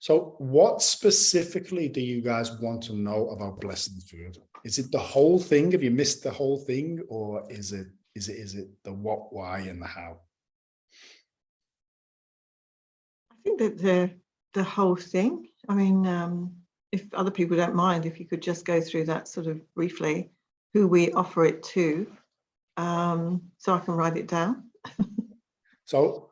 So what specifically do you guys want to know about blessing food? Is it the whole thing? Have you missed the whole thing? Or is it the what, why, and the how? I think that the whole thing. I mean, if other people don't mind, if you could just go through that sort of briefly, who we offer it to, so I can write it down. So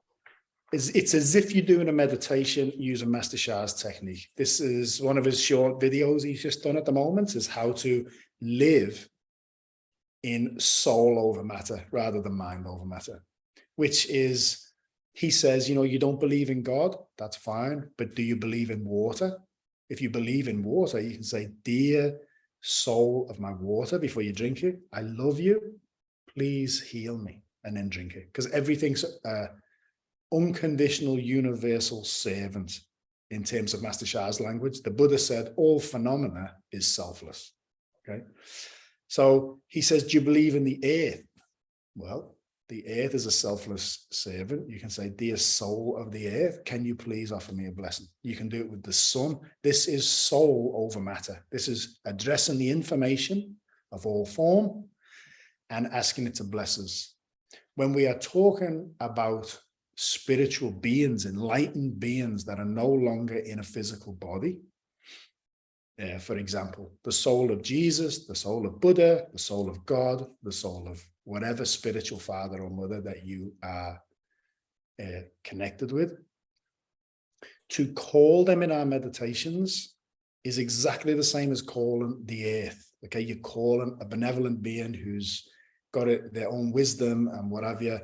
it's as if you're doing a meditation using Master Sha's technique. This is one of his short videos he's just done at the moment, is how to live in soul over matter rather than mind over matter, which is, he says, you know, you don't believe in God, that's fine, but do you believe in water? If you believe in water, you can say, dear soul of my water, before you drink it, I love you, please heal me, and then drink it. Because everything's unconditional universal servant in terms of Master Sha's language. The Buddha said all phenomena is selfless. Okay. So he says, do you believe in the earth? Well, the earth is a selfless servant. You can say, dear soul of the earth, can you please offer me a blessing? You can do it with the sun. This is soul over matter. This is addressing the information of all form and asking it to bless us. When we are talking about spiritual beings, enlightened beings that are no longer in a physical body, for example, the soul of Jesus, the soul of Buddha, the soul of God, the soul of whatever spiritual father or mother that you are connected with. To call them in our meditations is exactly the same as calling the earth. Okay, you're calling a benevolent being who's got their own wisdom and what have you,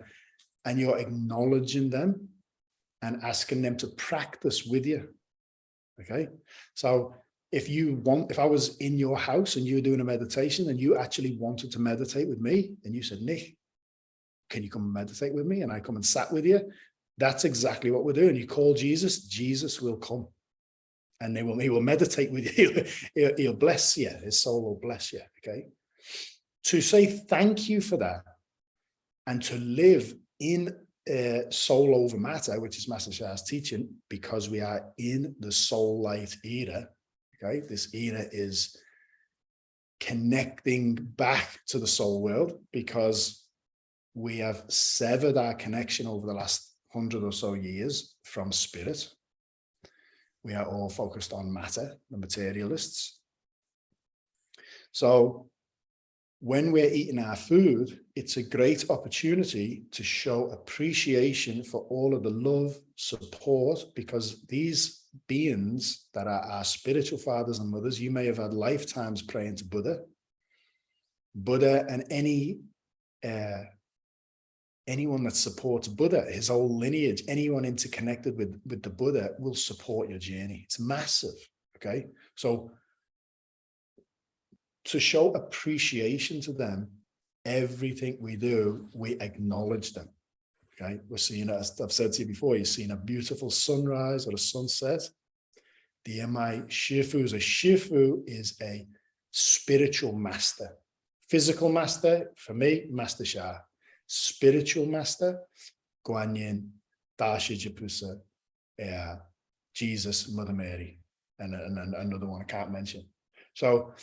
and you're acknowledging them and asking them to practice with you. Okay, so if I was in your house and you were doing a meditation and you actually wanted to meditate with me and you said, Nick, can you come and meditate with me? And I come and sat with you. That's exactly what we're doing. You call Jesus, Jesus will come, and he will meditate with you. He'll bless you. His soul will bless you. Okay. To say thank you for that and to live in soul over matter, which is Master Sha's teaching, because we are in the soul light era. Okay, this era is connecting back to the soul world because we have severed our connection over the last 100 or so years from spirit. We are all focused on matter, the materialists. So when we're eating our food, it's a great opportunity to show appreciation for all of the love, support, because these beings that are our spiritual fathers and mothers, you may have had lifetimes praying to Buddha and anyone that supports Buddha, his whole lineage, anyone interconnected with the Buddha will support your journey. It's massive. Okay. So to show appreciation to them, everything we do, we acknowledge them. Okay, we're seeing, as I've said to you before, you've seen a beautiful sunrise or a sunset. The M.I. Shifu is a spiritual master. Physical master, for me, Master Sha. Spiritual master, Guan Yin, Da Shijipusa, Jesus, Mother Mary, and another one I can't mention. So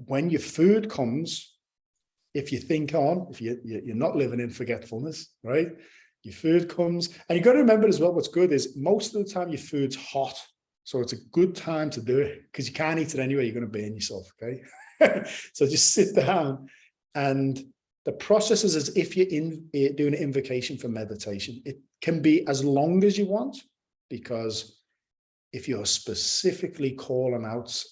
when your food comes, if you think on, if you're not living in forgetfulness, right? Your food comes, and you've got to remember as well, what's good is most of the time your food's hot. So it's a good time to do it because you can't eat it anyway. You're going to burn yourself, okay? So just sit down, and the process is as if you're doing an invocation for meditation. It can be as long as you want, because if you're specifically calling out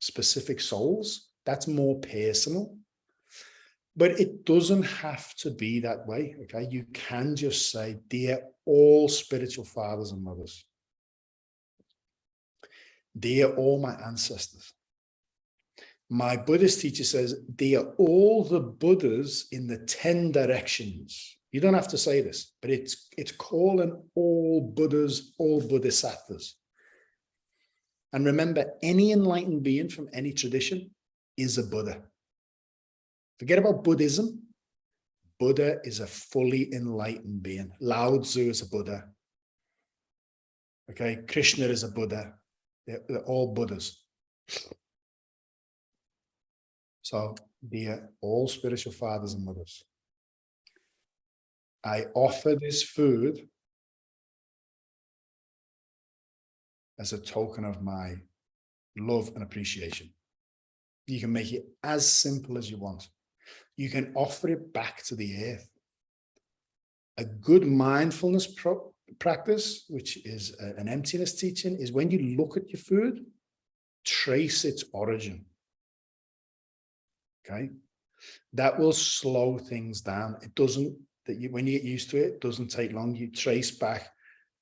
specific souls, that's more personal. But it doesn't have to be that way, okay? You can just say, dear all spiritual fathers and mothers, dear all my ancestors. My Buddhist teacher says, dear all the Buddhas in the 10 directions. You don't have to say this, but it's calling all Buddhas, all Bodhisattvas. And remember, any enlightened being from any tradition is a Buddha. Forget about Buddhism. Buddha is a fully enlightened being. Lao Tzu is a Buddha. Okay, Krishna is a Buddha. They're all Buddhas. So, dear all spiritual fathers and mothers, I offer this food as a token of my love and appreciation. You can make it as simple as you want. You can offer it back to the earth. A good mindfulness practice, which is an emptiness teaching, is when you look at your food, trace its origin. Okay, that will slow things down. It doesn't, when you get used to it, it doesn't take long. You trace back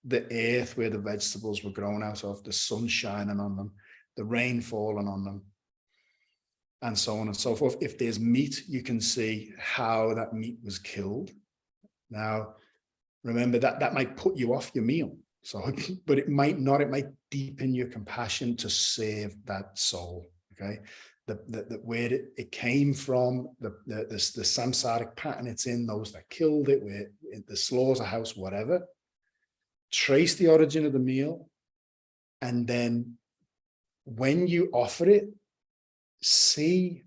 the earth where the vegetables were grown out of, the sun shining on them, the rain falling on them, and so on and so forth. If there's meat, you can see how that meat was killed. Now, remember that might put you off your meal. So, but it might not. It might deepen your compassion to save that soul. Okay, where it came from, the samsaric pattern it's in, those that killed it, where the slaughterhouse, whatever. Trace the origin of the meal, and then when you offer it, see,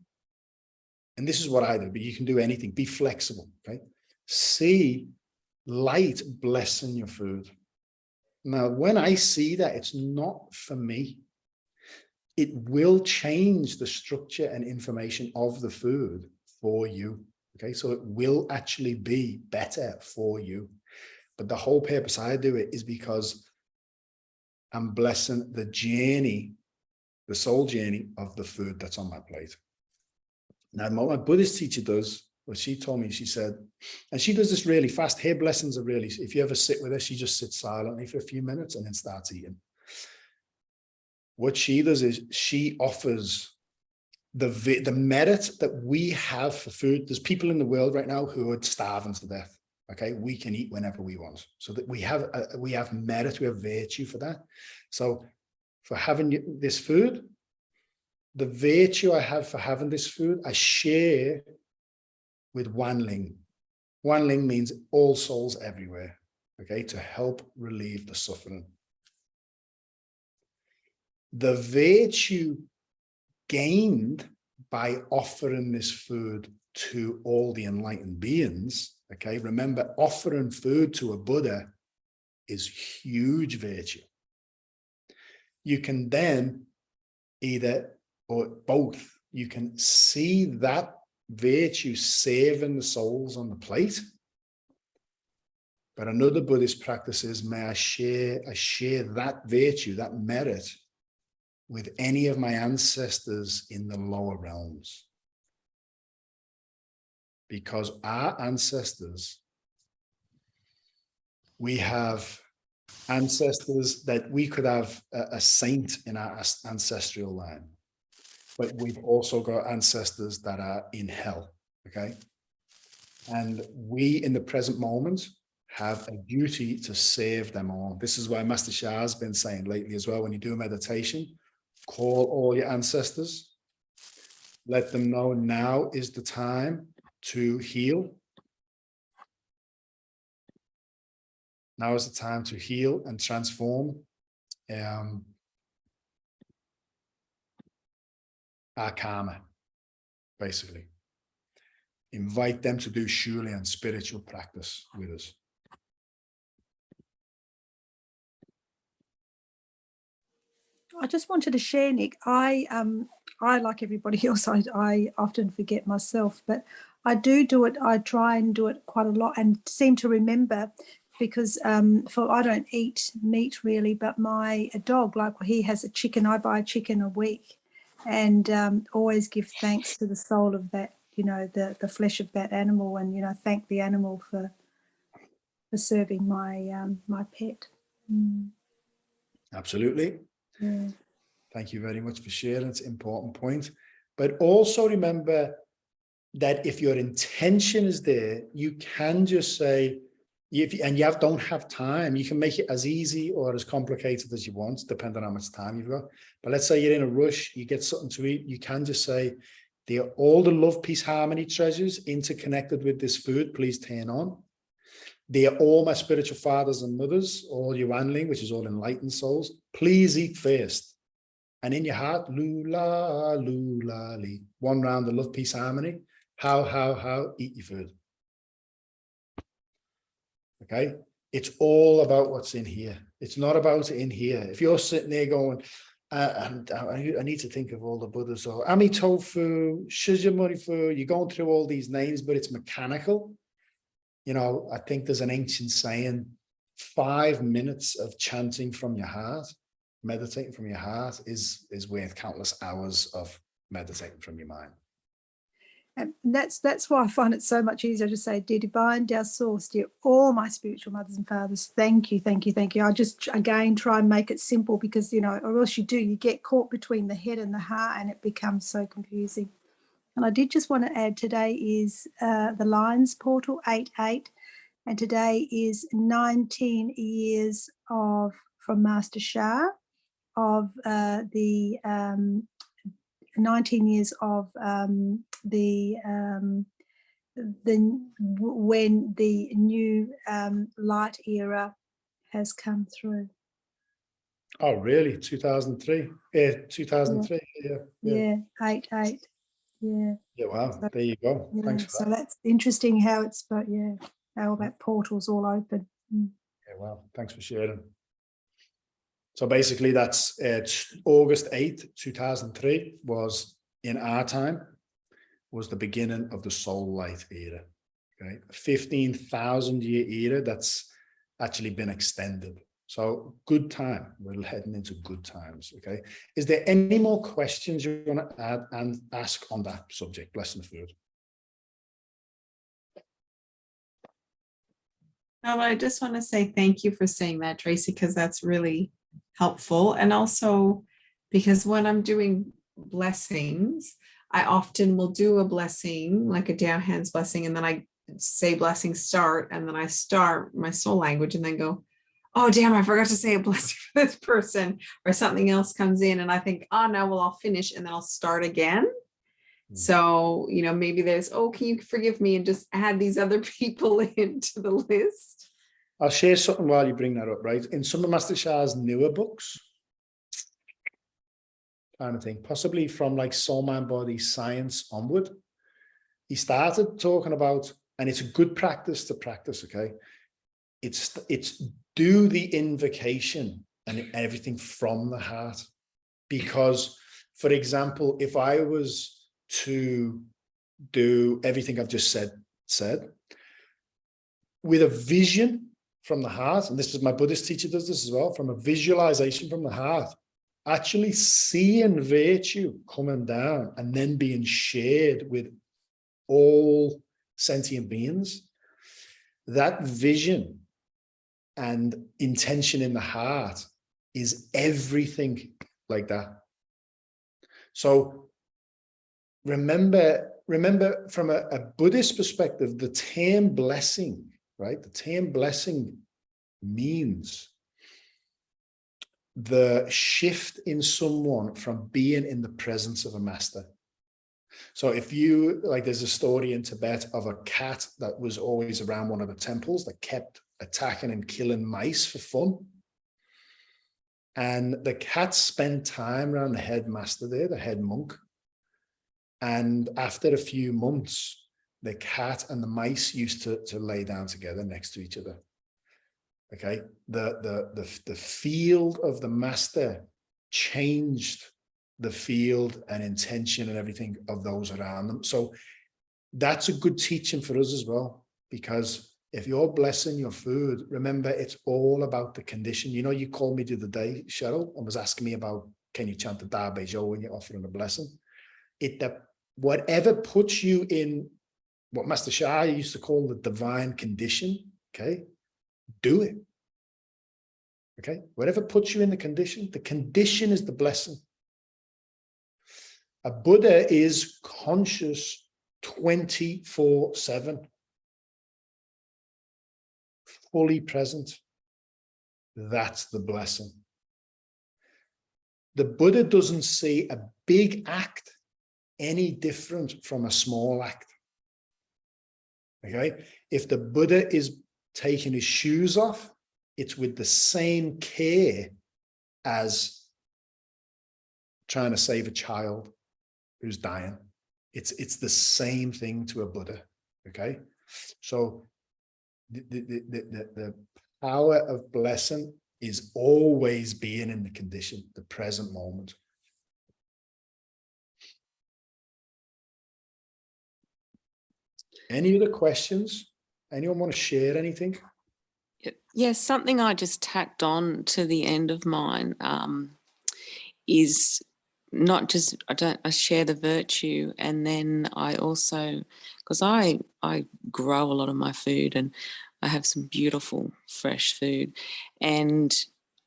and this is what I do, but you can do anything, be flexible, okay? See light blessing your food. Now, when I see that, it's not for me. It will change the structure and information of the food for you, okay? So it will actually be better for you. But the whole purpose I do it is because I'm blessing the journey, the soul journey of the food that's on my plate. Now, what my Buddhist teacher does, what she told me, she said, and she does this really fast. Her blessings are really, if you ever sit with her, she just sits silently for a few minutes and then starts eating. What she does is she offers the merit that we have for food. There's people in the world right now who are starving to death. Okay, we can eat whenever we want, so that we have merit, we have virtue for that. So for having this food, the virtue I have for having this food, I share with Wanling. Wanling means all souls everywhere, okay, to help relieve the suffering. The virtue gained by offering this food to all the enlightened beings, okay, remember, offering food to a Buddha is huge virtue. You can then either, or both, you can see that virtue saving the souls on the plate. But another Buddhist practice is, may I share that virtue, that merit, with any of my ancestors in the lower realms. Because our ancestors, we have ancestors that we could have a saint in our ancestral line, but we've also got ancestors that are in hell, okay? And we, in the present moment, have a duty to save them all. This is why Master Shah has been saying lately as well, when you do a meditation, call all your ancestors, let them know now is the time to heal. Now is the time to heal and transform our karma, basically. Invite them to do shuli and spiritual practice with us. I just wanted to share, Nick. I like everybody else, I often forget myself, but I do it. I try and do it quite a lot and seem to remember, because I don't eat meat really, but my dog, like he has a chicken, I buy a chicken a week, and always give thanks to the soul of that, the flesh of that animal, and thank the animal for serving my my pet. Absolutely. Yeah. Thank you very much for sharing. It's an important point. But also remember that if your intention is there, you can just say, don't have time, you can make it as easy or as complicated as you want, depending on how much time you've got. But let's say you're in a rush, you get something to eat, you can just say, all the love, peace, harmony treasures interconnected with this food, please turn on. They are all my spiritual fathers and mothers, all Yuanling, which is all enlightened souls. Please eat first. And in your heart, lula, lula, li. One round of love, peace, harmony. How, eat your food. Okay? It's all about what's in here. It's not about in here. If you're sitting there going, I need to think of all the Buddhas, or Amitofu, Shakyamuni, you're going through all these names, but it's mechanical. You know, I think there's an ancient saying, 5 minutes of chanting from your heart, meditating from your heart is worth countless hours of meditating from your mind. And that's why I find it so much easier to say, dear divine, dear source, dear all my spiritual mothers and fathers, thank you, thank you, thank you. I just, again, try and make it simple because, you know, or else you get caught between the head and the heart and it becomes so confusing. And I did just want to add, today is the Lions Portal 88, and today is 19 years from Master Sha, of the 19 years of when the new light era has come through. Oh, really? 2003? 2003. Yeah. 88. Yeah. Yeah, wow. So, there you go. yeah, Thanks for so that. that's interesting how it's, but yeah, how that portal's all open. Yeah, wow. Thanks for sharing. So basically that's August 8th, 2003 was, in our time, was the beginning of the soul light era. Okay, 15,000 year era that's actually been extended. So good time. We're heading into good times. Okay. Is there any more questions you want to add and ask on that subject? Blessing the food. No, I just want to say thank you for saying that, Tracy, because that's really helpful. And also because when I'm doing blessings, I often will do a blessing, like a down hands blessing, and then I say blessing start, and then I start my soul language and then go, oh, damn, I forgot to say a blessing for this person, or something else comes in and I think, oh, no, well, I'll finish and then I'll start again. So, you know, maybe there's, oh, can you forgive me, and just add these other people into the list. I'll share something while you bring that up, right? In some of Master Sha's newer books, kind of thing, possibly from like Soul, Mind, Body, Science onward, he started talking about, and it's a good practice to practice, okay? It's do the invocation and everything from the heart. Because, for example, if I was to do everything I've just said with a vision from the heart, and this is my Buddhist teacher does this as well, from a visualization from the heart, actually seeing virtue coming down and then being shared with all sentient beings, that vision and intention in the heart is everything like that. So remember from a Buddhist perspective, the term blessing, right? The term blessing means the shift in someone from being in the presence of a master. So if you, like, there's a story in Tibet of a cat that was always around one of the temples that kept attacking and killing mice for fun. And the cat spent time around the headmaster there, the head monk. And after a few months, the cat and the mice used to lay down together next to each other. Okay, the field of the master changed the field and intention and everything of those around them. So that's a good teaching for us as well, because if you're blessing your food, remember it's all about the condition. You know, you called me the other day, Cheryl, and was asking me about, can you chant the Da Bei Zhou when you're offering a blessing? Whatever puts you in what Master Sha used to call the divine condition, okay, do it. Okay, whatever puts you in the condition is the blessing. A Buddha is conscious 24/7, fully present. That's the blessing. The Buddha doesn't see a big act any different from a small act. Okay, if the Buddha is taking his shoes off, it's with the same care as trying to save a child who's dying. It's the same thing to a Buddha. Okay, so the power of blessing is always being in the condition, the present moment. Any other questions? Anyone want to share anything? Yes, something I just tacked on to the end of mine is not just I share the virtue, and then I also, because I grow a lot of my food and I have some beautiful fresh food, and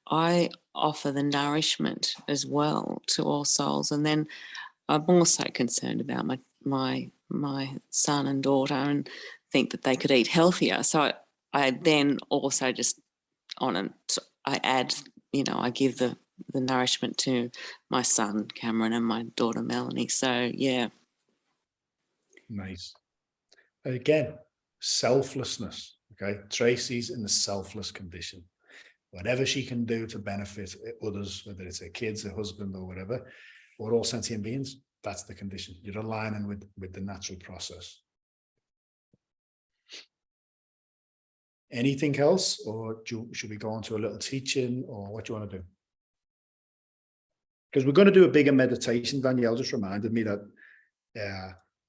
I offer the nourishment as well to all souls. And then I'm also concerned about my son and daughter and think that they could eat healthier. So I then also just I add, I give the nourishment to my son Cameron and my daughter Melanie. So yeah. Nice. Again, selflessness. Okay, Tracy's in the selfless condition. Whatever she can do to benefit others, whether it's her kids, her husband, or whatever, we're all sentient beings. That's the condition. You're aligning with the natural process. Anything else, or should we go on to a little teaching, or what do you want to do? Because we're going to do a bigger meditation. Danielle just reminded me that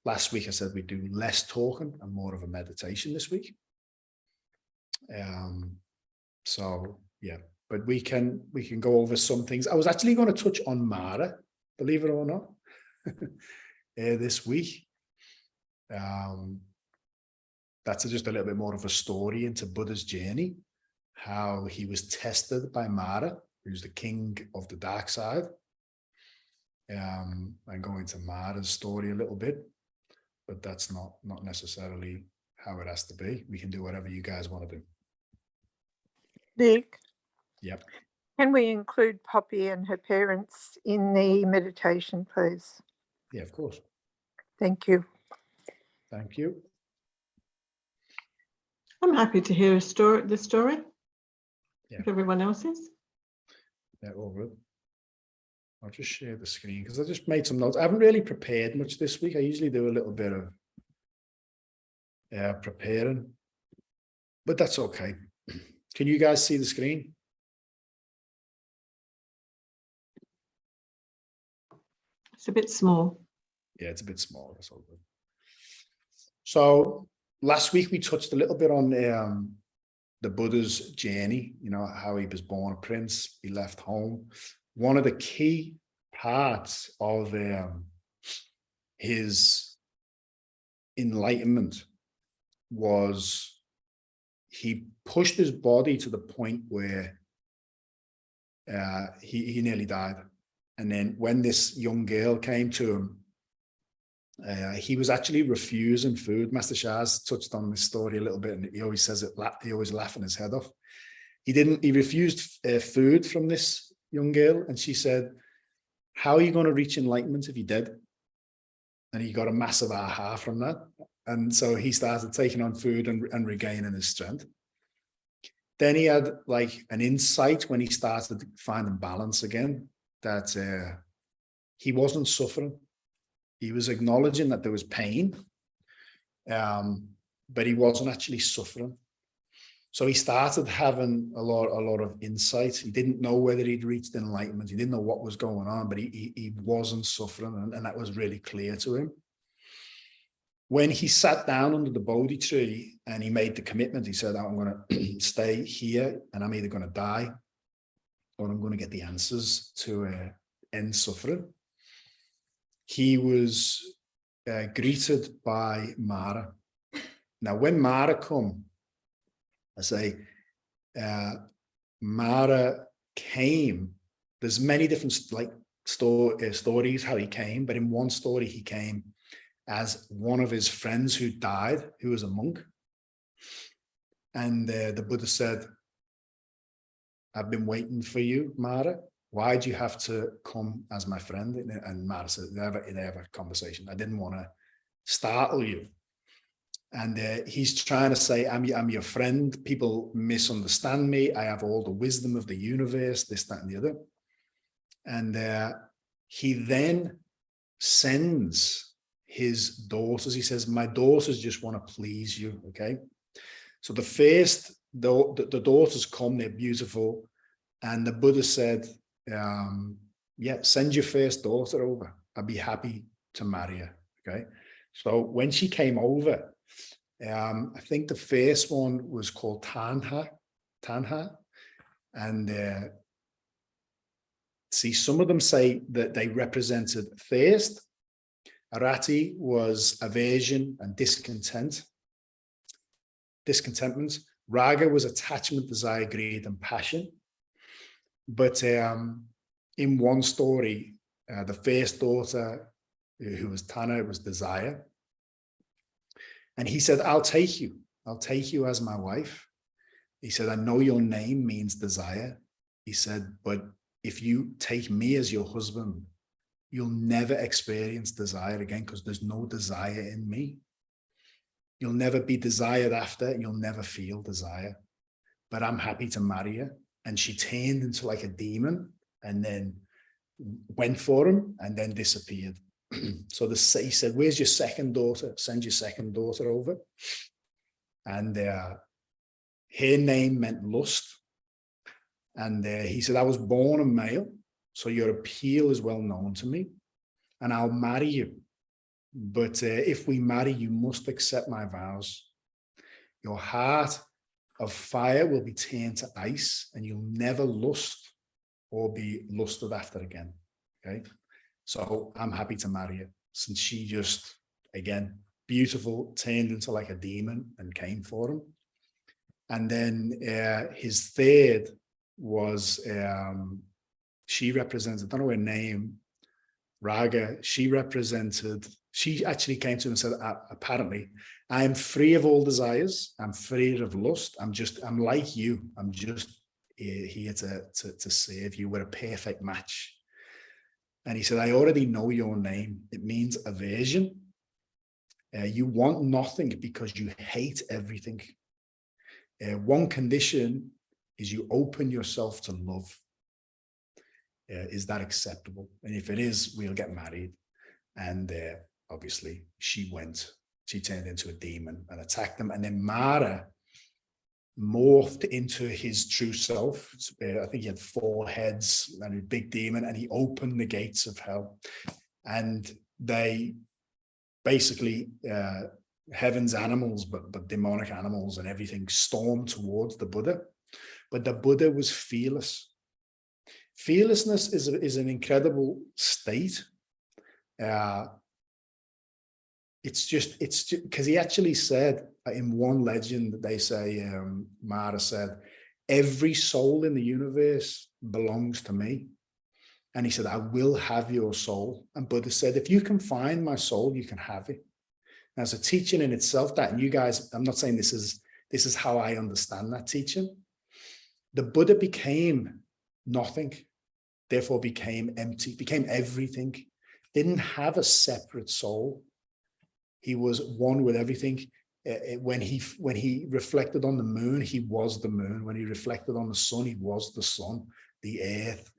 last week I said we'd do less talking and more of a meditation this week. So yeah, but we can go over some things. I was actually going to touch on Mara, believe it or not, this week. That's just a little bit more of a story into Buddha's journey, how he was tested by Mara, who's the king of the dark side. And go into Mara's story a little bit, but that's not necessarily how it has to be. We can do whatever you guys want to do. Nick? Yep. Can we include Poppy and her parents in the meditation, please? Yeah, of course. Thank you. Thank you. I'm happy to hear the story. Yeah. If everyone else is. Yeah, all good. I'll just share the screen because I just made some notes. I haven't really prepared much this week. I usually do a little bit of preparing, but that's okay. Can you guys see the screen? It's a bit small. Yeah, it's a bit small. That's all good. So last week we touched a little bit on the Buddha's journey, how he was born a prince, he left home. One of the key parts of his enlightenment was he pushed his body to the point where he nearly died. And then when this young girl came to him, he was actually refusing food. Master Shah's touched on this story a little bit, and he always says it. He always laughing his head off. He refused food from this young girl, and she said, "How are you going to reach enlightenment if you're dead?" And he got a massive aha from that, and so he started taking on food and regaining his strength. Then he had like an insight when he started finding balance again, that he wasn't suffering. He was acknowledging that there was pain, but he wasn't actually suffering. So he started having a lot of insight. He didn't know whether he'd reached enlightenment. He didn't know what was going on, but he wasn't suffering, and that was really clear to him. When he sat down under the Bodhi tree and he made the commitment, he said, "I'm going to stay here, and I'm either going to die or I'm going to get the answers to end suffering." He was greeted by Mara. Now, when Mara come, I say, Mara came. There's many different stories how he came, but in one story he came as one of his friends who died, who was a monk. And the Buddha said, "I've been waiting for you, Mara. Why'd you have to come as my friend?" And Mara said, they have a conversation. "I didn't want to startle you." And he's trying to say, I'm your friend. People misunderstand me. I have all the wisdom of the universe, this, that, and the other. And he then sends his daughters. He says, my daughters just want to please you, okay? So the daughters come, they're beautiful. And the Buddha said, yeah, send your first daughter over. I'd be happy to marry her, okay? So when she came over, I think the first one was called Tanha. And see, some of them say that they represented thirst. Arati was aversion and discontentment. Raga was attachment, desire, greed, and passion. But in one story, the first daughter, who was Tana, was desire. And he said, I'll take you as my wife. He said, I know your name means desire. He said, but if you take me as your husband, you'll never experience desire again, because there's no desire in me. You'll never be desired after, and you'll never feel desire. But I'm happy to marry her. And she turned into like a demon and then went for him and then disappeared. So he said, where's your second daughter? Send your second daughter over. And her name meant lust. And he said, I was born a male, so your appeal is well known to me, and I'll marry you. But if we marry, you must accept my vows. Your heart of fire will be turned to ice, and you'll never lust or be lusted after again. Okay. So I'm happy to marry her, since she just, again, beautiful, turned into like a demon and came for him. And then his third was, she represented, I don't know her name, Raga. She actually came to him and said, apparently, I am free of all desires. I'm free of lust. I'm like you. I'm just here to serve you. We're a perfect match. And he said, I already know your name. It means aversion. You want nothing because you hate everything. One condition is you open yourself to love. Is that acceptable? And if it is, we'll get married. And obviously she turned into a demon and attacked them. And then Mara morphed into his true self. I think he had 4 heads and a big demon, and he opened the gates of hell. And they basically, heaven's animals, but demonic animals and everything, stormed towards the Buddha. But the Buddha was fearless. Fearlessness is an incredible state. It's just because he actually said in one legend that they say, Mara said, every soul in the universe belongs to me. And he said, I will have your soul. And Buddha said, if you can find my soul, you can have it. And as a teaching in itself, that, and you guys, I'm not saying this is how I understand that teaching. The Buddha became nothing, therefore became empty, became everything, didn't have a separate soul. He was one with everything. When he reflected on the moon, he was the moon. When he reflected on the sun, he was the sun, the earth,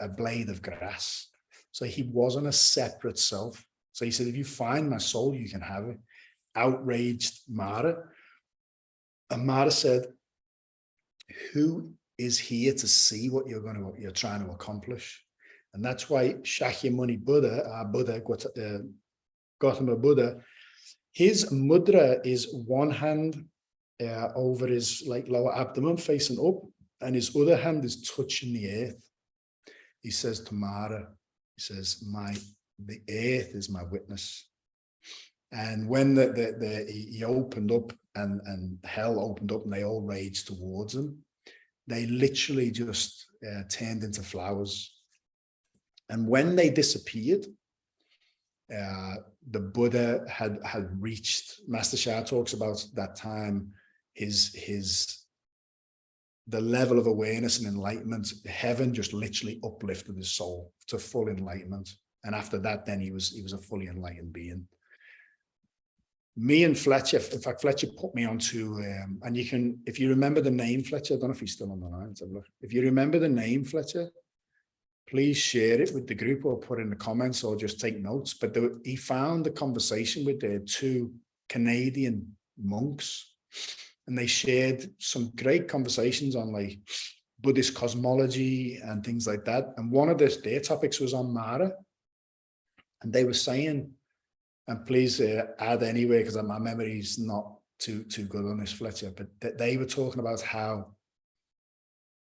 a blade of grass. So he wasn't a separate self. So he said, if you find my soul, you can have it. Outraged Mara. And Mara said, who is here to see what you're trying to accomplish? And that's why Shakyamuni Buddha, our Buddha, Gautama Buddha, his mudra is one hand over his lower abdomen facing up, and his other hand is touching the earth. He says to Mara, he says, the earth is my witness. And when he opened up and hell opened up and they all raged towards him, they literally just turned into flowers. And when they disappeared, the Buddha had reached, Master Sha talks about that time, the level of awareness and enlightenment. Heaven just literally uplifted his soul to full enlightenment. And after that, then he was a fully enlightened being. me and Fletcher, in fact, Fletcher put me onto, and you can, if you remember the name, Fletcher, I don't know if he's still on the line. Let's have a look. If you remember the name, Fletcher, please share it with the group or put in the comments or just take notes. But he found a conversation with the two Canadian monks, and they shared some great conversations on like Buddhist cosmology and things like that. And one of their topics was on Mara. And they were saying, and please add anyway, because my memory is not too good on this, Fletcher, but they were talking about how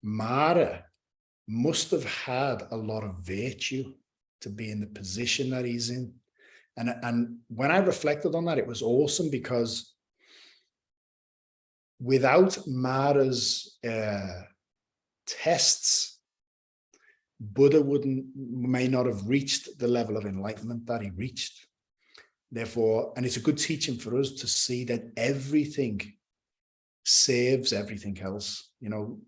Mara must have had a lot of virtue to be in the position that he's in. And when I reflected on that, it was awesome, because without Mara's tests, Buddha may not have reached the level of enlightenment that he reached. Therefore, and it's a good teaching for us to see that everything saves everything else. You know,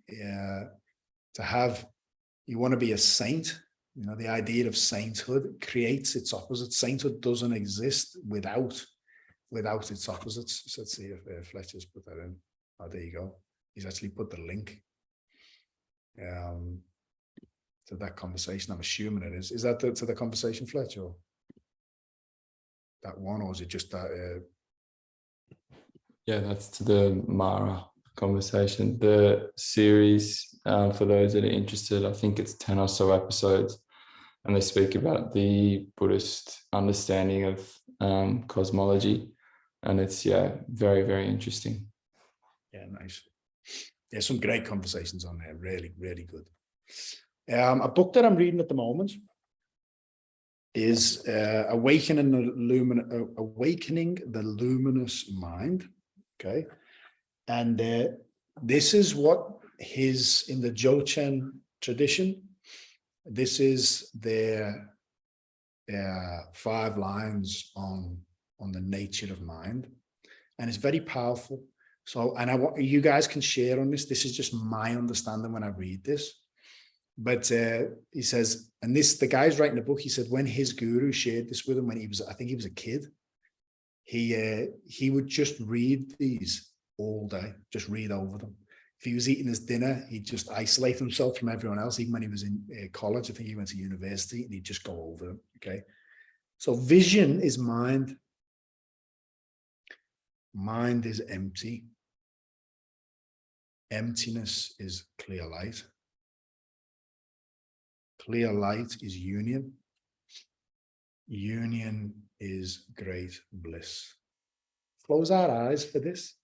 you want to be a saint, you know, the idea of sainthood creates its opposite. Sainthood doesn't exist without its opposites. So let's see if Fletcher's put that in. Oh, there you go. He's actually put the link to that conversation. I'm assuming it is. Is that to the conversation, Fletcher? That one, or is it just that? Yeah, that's to the Mara conversation. The series, for those that are interested, I think it's 10 or so episodes, and they speak about the Buddhist understanding of cosmology, and it's, yeah, very, very interesting. Yeah, nice. There's some great conversations on there. Really, really good. A book that I'm reading at the moment is Awakening the Luminous Mind. Okay. And this is what in the Dzogchen tradition, this is their 5 lines on the nature of mind. And it's very powerful. So, and you guys can share on this. This is just my understanding when I read this. But he says, and the guy's writing a book, he said when his guru shared this with him when I think he was a kid, he would just read these all day, just read over them. If he was eating his dinner, he'd just isolate himself from everyone else. Even when he was in college, I think he went to university, and he'd just go over them. Okay. So vision is mind. Mind is empty. Emptiness is clear light. Clear light is union. Union is great bliss. Close our eyes for this.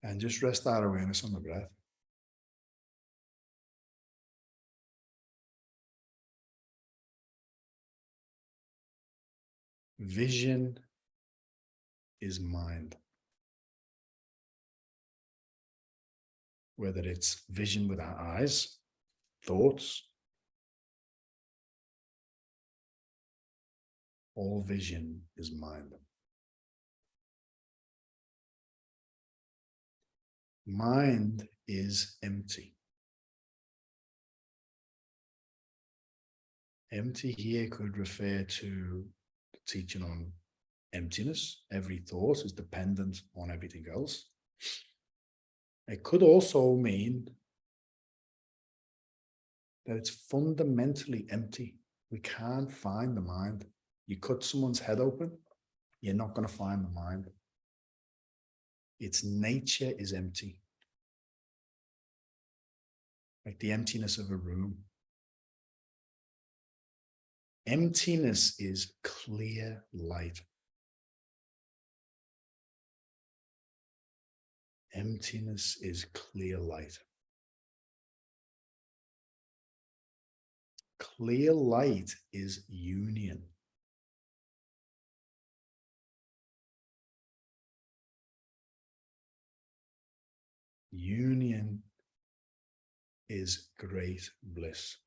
And just rest our awareness on the breath. Vision is mind. Whether it's vision with our eyes, thoughts, all vision is mind. Mind is empty. Empty here could refer to the teaching on emptiness. Every thought is dependent on everything else. It could also mean that it's fundamentally empty. We can't find the mind. You cut someone's head open, you're not going to find the mind. Its nature is empty. Like the emptiness of a room. Emptiness is clear light. Emptiness is clear light. Clear light is union. Union is great bliss.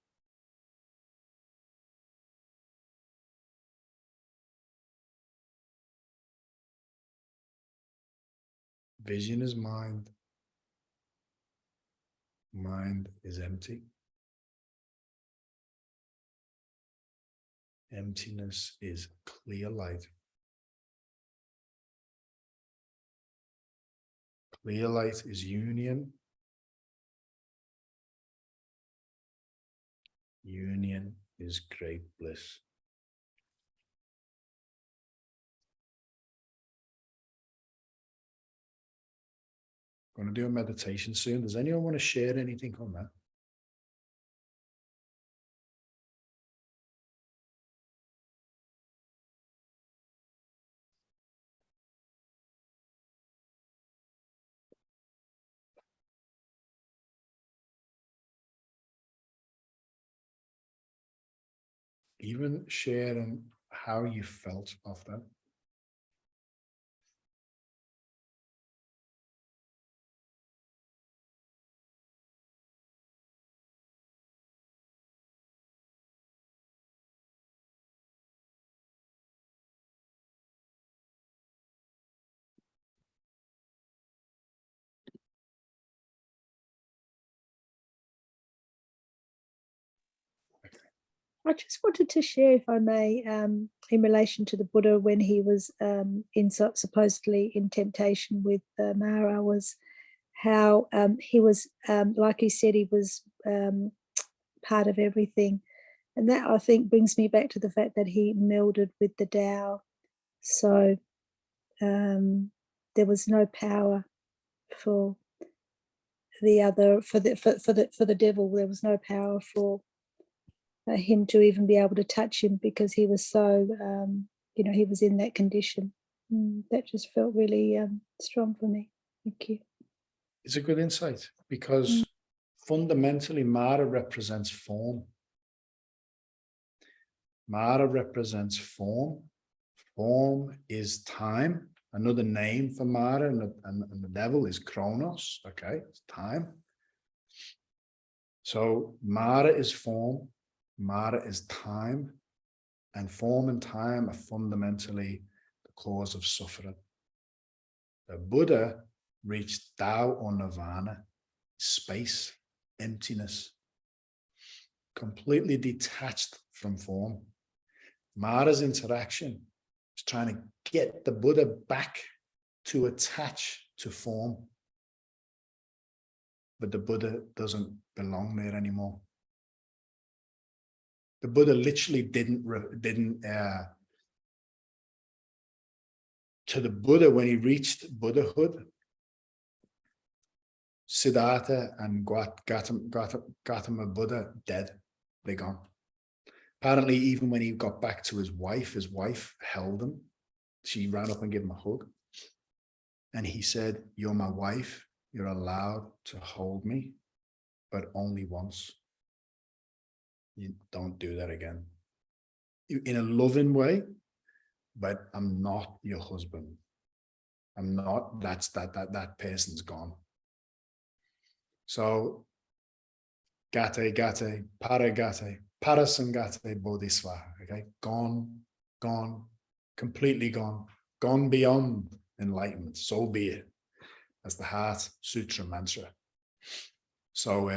Vision is mind. Mind is empty. Emptiness is clear light. Clear light is union. Union is great bliss. I'm going to do a meditation soon. Does anyone want to share anything on that? Even sharing how you felt of that. I just wanted to share, if I may, in relation to the Buddha when he was supposedly in temptation with Mara, was how he was, like he said, he was part of everything. And that, I think, brings me back to the fact that he melded with the Tao. So there was no power for the other, for the devil. There was no power for him to even be able to touch him, because he was so, he was in that condition. That just felt really strong for me. Thank you. It's a good insight, because fundamentally Mara represents form. Mara represents form. Form is time. Another name for Mara and the devil is Chronos. Okay, it's time. So Mara is form. Mara is time. And form and time are fundamentally the cause of suffering. The Buddha reached Tao or Nirvana, space, emptiness, completely detached from form. Mara's interaction is trying to get the Buddha back to attach to form. But the Buddha doesn't belong there anymore. The Buddha literally didn't to the Buddha, when he reached Buddhahood, Siddhartha and Gautama Buddha dead, they're gone. Apparently, even when he got back to his wife held him. She ran up and gave him a hug. And he said, "You're my wife. You're allowed to hold me, but only once. You don't do that again." In a loving way, but I'm not your husband. I'm not, that person's gone. So, gate, paragate, parasangate bodhisvaha, okay? Gone, completely gone beyond enlightenment, so be it. That's the Heart Sutra mantra. So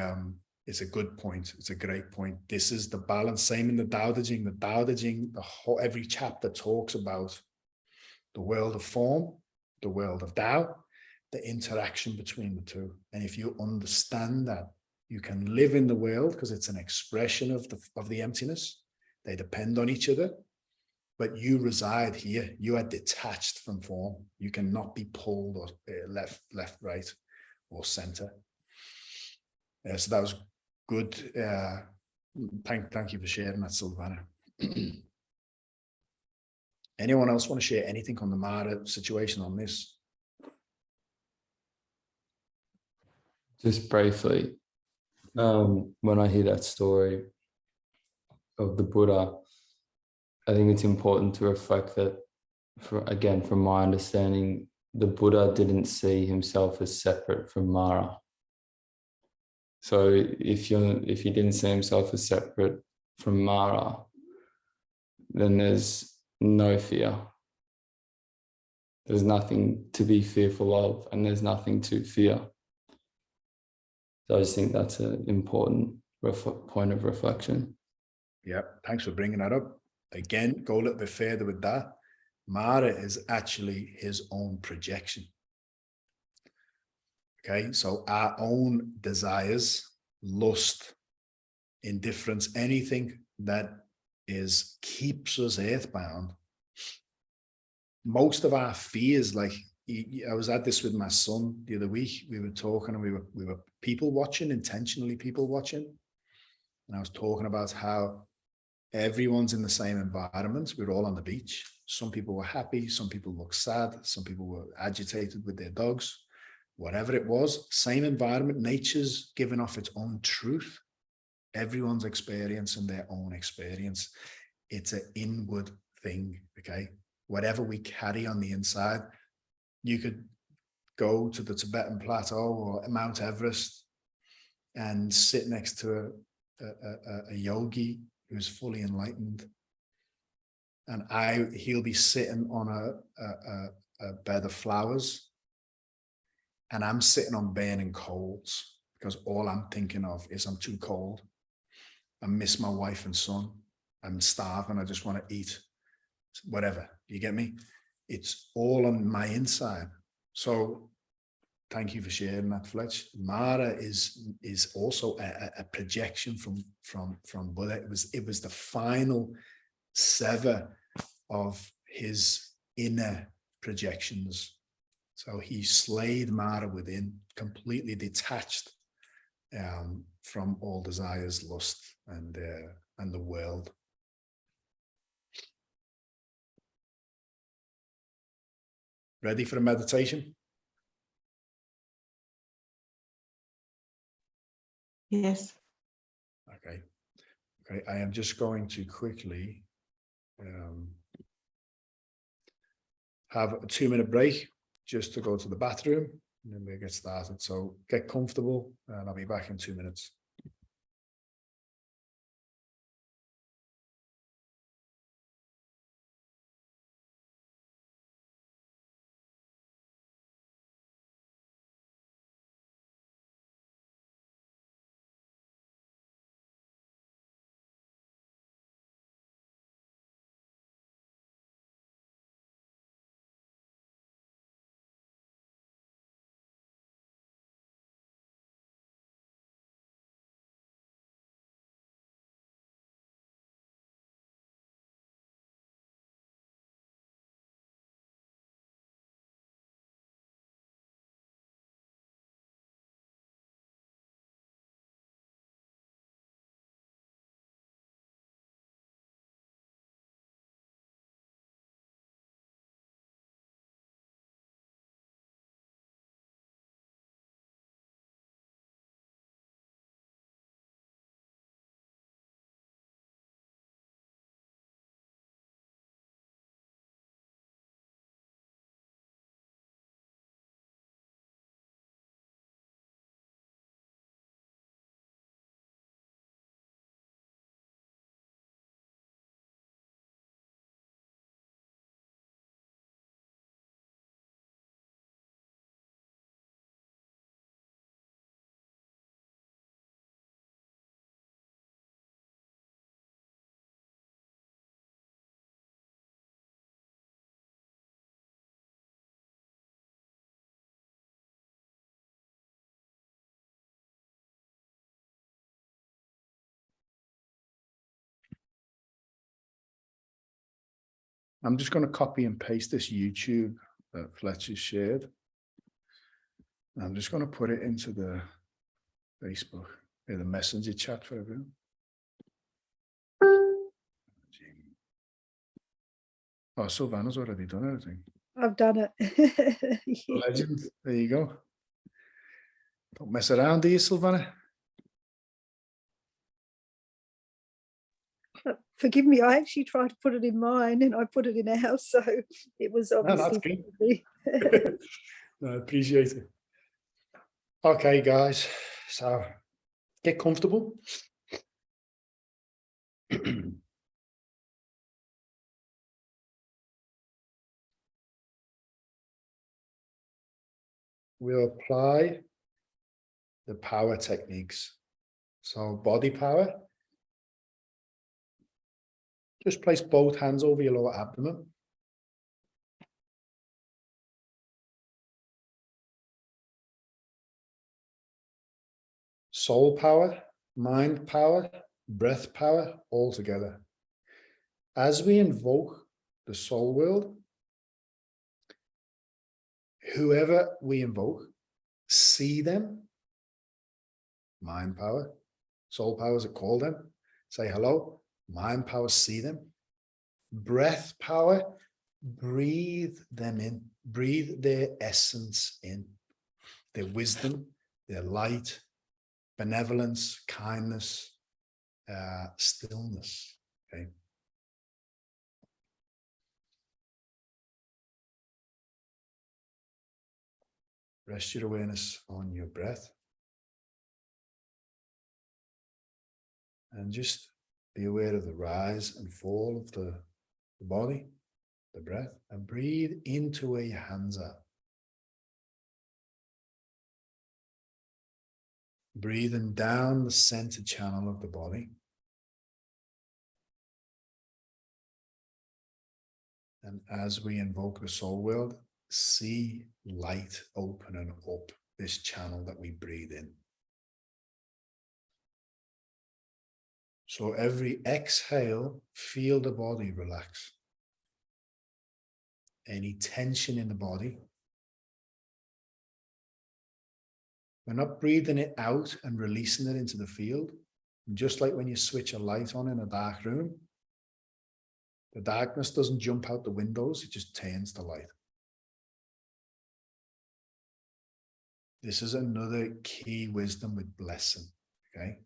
it's a good point. It's a great point. This is the balance. Same in the Tao Te Ching. The Tao Te Ching, every chapter talks about the world of form, the world of Tao, the interaction between the two. And if you understand that, you can live in the world because it's an expression of the emptiness. They depend on each other, but you reside here. You are detached from form. You cannot be pulled or left, right, or center. So that was good. Thank you for sharing that, Silvana. Anyone else want to share anything on the Mara situation on this? Just briefly, when I hear that story of the Buddha, I think it's important to reflect that, from my understanding, the Buddha didn't see himself as separate from Mara. So if he didn't see himself as separate from Mara, then there's no fear. There's nothing to be fearful of, and there's nothing to fear. So I just think that's an important point of reflection. Yeah, thanks for bringing that up. again, go a little bit further with that. Mara is actually his own projection. Okay, so our own desires, lust, indifference, anything that keeps us earthbound. Most of our fears, like I was at this with my son the other week. We were talking and we were people watching, intentionally people watching. And I was talking about how everyone's in the same environment. We're all on the beach. Some people were happy. Some people looked sad. Some people were agitated with their dogs. Whatever it was, same environment. Nature's giving off its own truth. Everyone's experiencing their own experience. It's an inward thing, okay? Whatever we carry on the inside, you could go to the Tibetan Plateau or Mount Everest and sit next to a yogi who's fully enlightened. And he'll be sitting on a bed of flowers, and I'm sitting on burning coals because all I'm thinking of is I'm too cold. I miss my wife and son. I'm starving. I just want to eat whatever. You get me? It's all on my inside. So thank you for sharing that, Fletch. Mara is also a projection from Buddha. It was the final sever of his inner projections. So he slayed Mara within, completely detached from all desires, lust, and the world. Ready for a meditation? Yes. Okay. I am just going to quickly have a 2-minute break just to go to the bathroom, and then we'll get started. So get comfortable, and I'll be back in 2 minutes. I'm just going to copy and paste this YouTube that Fletcher shared. I'm just going to put it into the Facebook, the messenger chat for everyone. Oh, Sylvana's already done everything. I've done it. Yeah. Legend. There you go. Don't mess around, do you, Sylvana? Forgive me, I actually tried to put it in mine and I put it in ours, so it was No, that's obviously. good. No, I appreciate it. Okay, guys, so get comfortable. We'll apply the power techniques. So body power, Just place both hands over your lower abdomen. Soul power, mind power, breath power, all together. As we invoke the soul world, whoever we invoke, see them, mind power, soul power as it called them, say hello, mind power, see them, breath power, breathe them in, breathe their essence in, their wisdom, their light, benevolence, kindness, stillness, okay? Rest your awareness on your breath. And just be aware of the rise and fall of the body, the breath, and breathe into where your hands are. Breathing down the center channel of the body. And as we invoke the soul world, see light opening up this channel that we breathe in. So every exhale, feel the body relax. Any tension in the body. We're not breathing it out and releasing it into the field. Just like when you switch a light on in a dark room, the darkness doesn't jump out the windows, it just turns the light. This is another key wisdom with blessing, okay?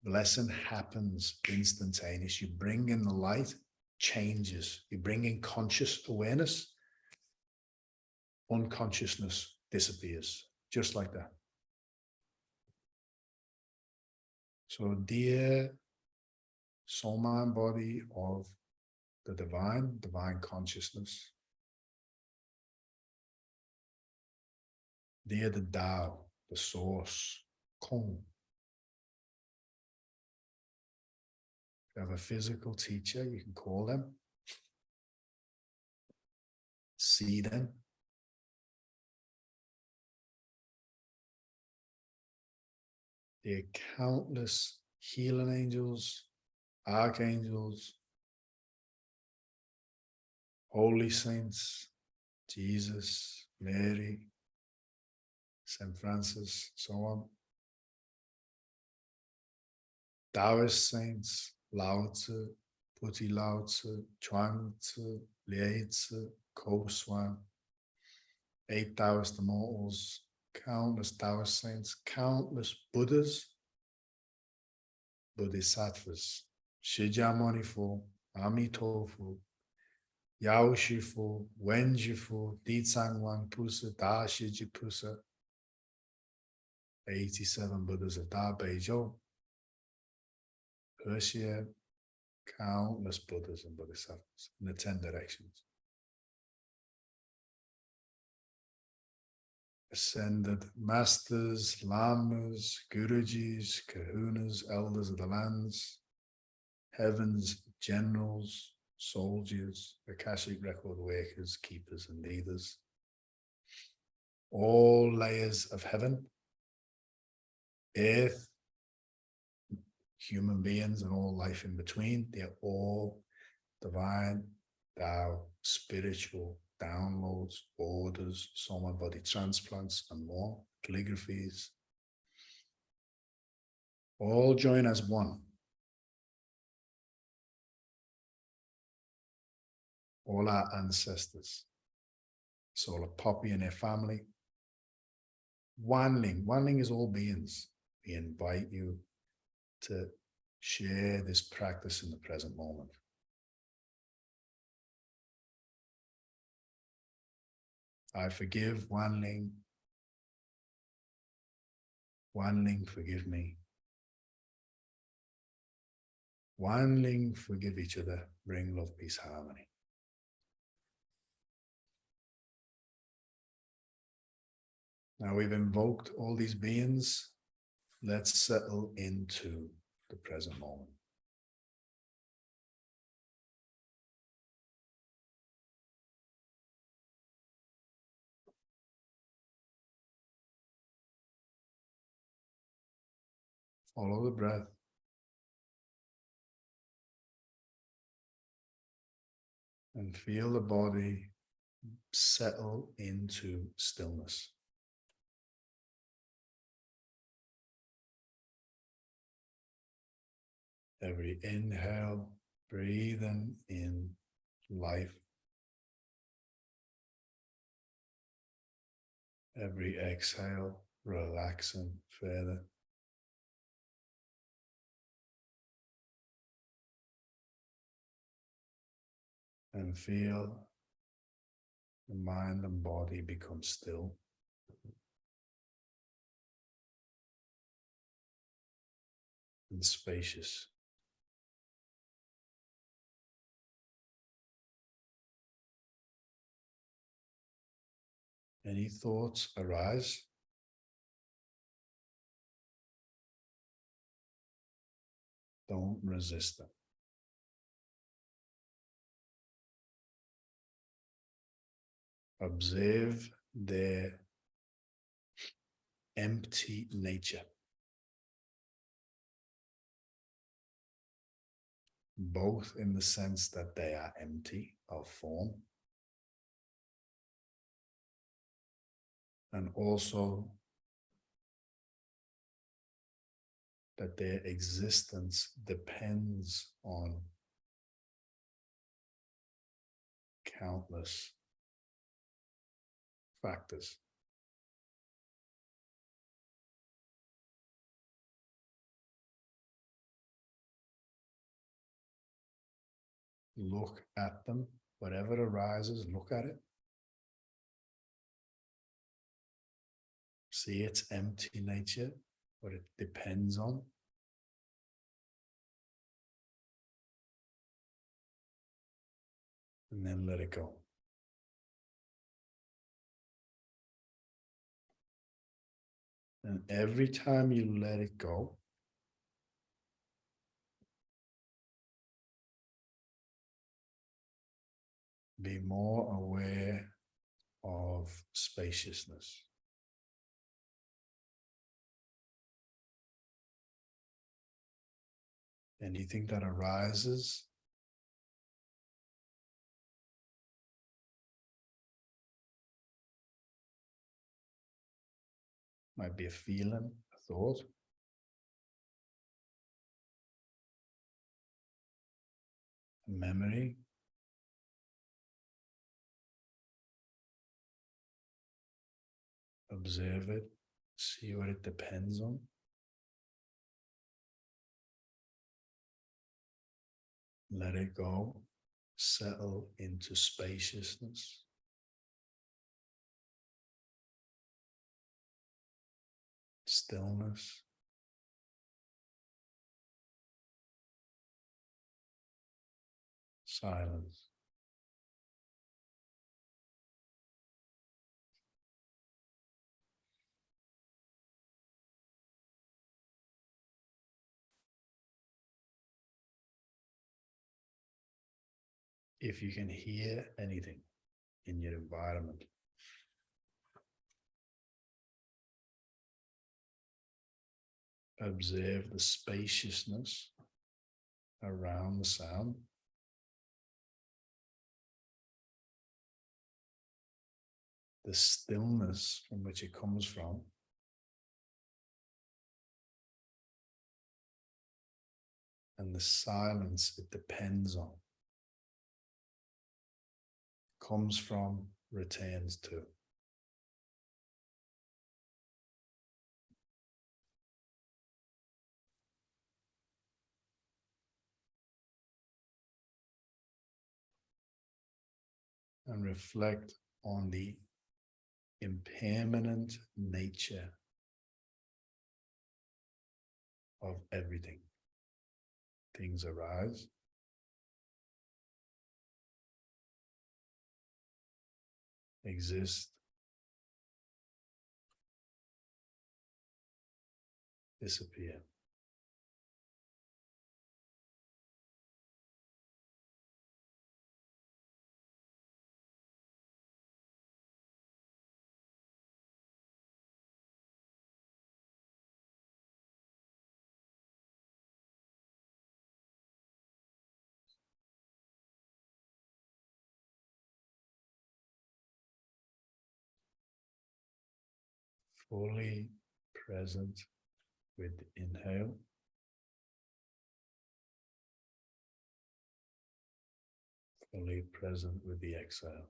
Blessing happens instantaneous. You bring in the light, changes. You bring in conscious awareness, unconsciousness disappears, just like that. So dear soul, mind, body of the divine consciousness, dear the Tao, the source, Kong. If you have a physical teacher, you can call them, see them. There are countless healing angels, archangels, holy saints, Jesus, Mary, St. Francis, so on. Taoist saints, Lao Tzu, Puti Lao Tzu, Chuang Tzu, Liei Tzu, Koswan, 8 Taoist immortals, countless Taoist saints, countless Buddhas, Bodhisattvas, Shijamoni Fu, Amitofu, Yao Shifu, Wen Jifu, Di Wang Pusa, Da Shiji Pusa, 87 Buddhas of Da Beizhou, Persia, countless Buddhas and Bodhisattvas in the 10 directions. Ascended masters, lamas, gurujis, kahunas, elders of the lands, heavens, generals, soldiers, Akashic record workers, keepers and leaders, all layers of heaven, earth, human beings and all life in between, they're all divine, Tao, spiritual downloads, orders, soul and body transplants and more, calligraphies, all join as one. All our ancestors, Soul of Poppy and her family, Wanling is all beings. We invite you to share this practice in the present moment. I forgive Wanling. Wanling, forgive me. Wanling, forgive each other. Bring love, peace, harmony. Now we've invoked all these beings. Let's settle into the present moment. Follow the breath. And feel the body settle into stillness. Every inhale, breathing in life. Every exhale, relaxing further. And feel the mind and body become still. And spacious. Any thoughts arise? Don't resist them. Observe their empty nature, both in the sense that they are empty of form, and also that their existence depends on countless factors. Look at them, whatever arises, look at it. See its empty nature, what it depends on. And then let it go. And every time you let it go, be more aware of spaciousness. Anything that arises, might be a feeling, a thought, a memory, observe it, see what it depends on. Let it go, settle into spaciousness. Stillness. Silence. If you can hear anything in your environment, observe the spaciousness around the sound. The stillness from which it comes from. And the silence it depends on. Comes from, returns to. And reflect on the impermanent nature of everything. Things arise. Exist. Disappear. fully present with the inhale. Fully present with the exhale.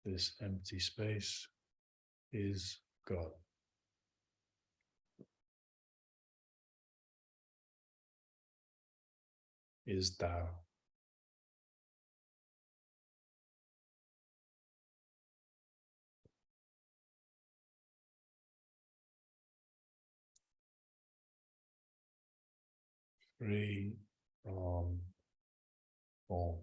This empty space is God. Is Tao. Free from form.